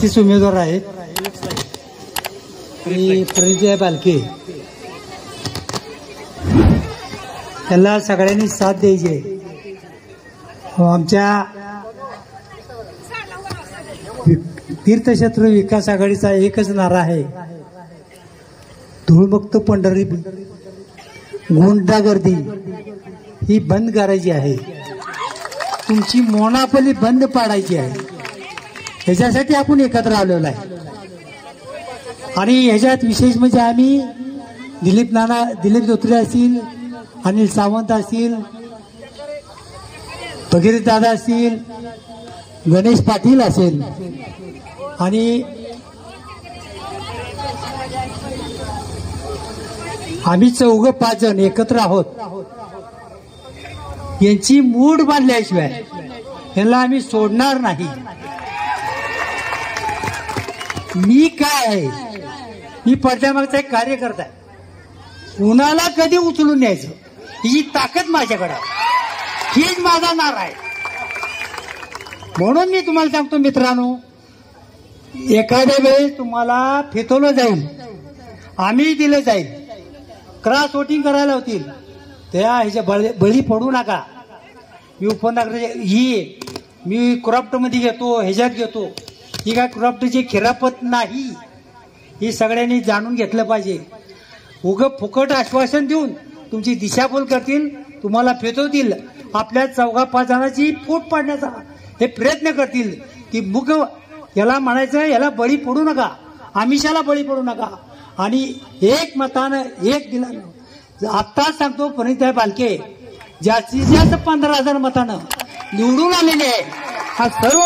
35 उमेदवार आहेत आणि प्रणितीताई बालके त्याला सगळ्यांनी साथ द्यायची. आमच्या तीर्थक्षेत्र विकास आघाडीचा एकच नारा आहे, धूळमुक्त पंढरी, गुंडागर्दी ही बंद करायची आहे, तुमची मोनापली बंद पाडायची आहे. ह्याच्यासाठी आपण एकत्र आलेलो आहे. आणि ह्याच्यात विशेष म्हणजे आम्ही दिलीप धोत्रे असतील, अनिल सावंत असतील, भगीरथ दादा असतील, गणेश पाटील असेल आणि आम्ही 4-5 जण एकत्र आहोत. यांची मूड बांधल्याशिवाय यांना आम्ही सोडणार नाही. मी काय आहे, मी पडद्यामागचा एक कार्यकर्ता आहे. कुणाला कधी उचलून न्यायचं ही ताकद माझ्याकडे आहे. हीच माझा नारा आहे. म्हणून मी तुम्हाला सांगतो मित्रांनो, एखाद्या वेळेस तुम्हाला फेतवलं जाईल, आम्ही दिलं जाईल, क्रॉस वोटिंग करायला होतील, त्या ह्याच्या बळी पडू नका. मी मी क्रॉफ्ट मध्ये घेतो, ह्याच्यात घेतो, ही काय क्रॉफ्टची खिरापत नाही. ही सगळ्यांनी जाणून घेतलं पाहिजे. उगं फुकट आश्वासन देऊन तुमची दिशाभूल करतील, तुम्हाला फेतवतील, आपल्या 4-5 जणांची फूट पाडण्याचा हे प्रयत्न करतील. की मुग याला म्हणायचं, याला बळी पडू नका, आमिषाला बळी पडू नका. आणि एक मतानं, एक दिलानं, आत्ताच सांगतो, प्रणितीताई बालके जास्तीत जास्त 15,000 मतानं निवडून आलेले आहे. हा सर्व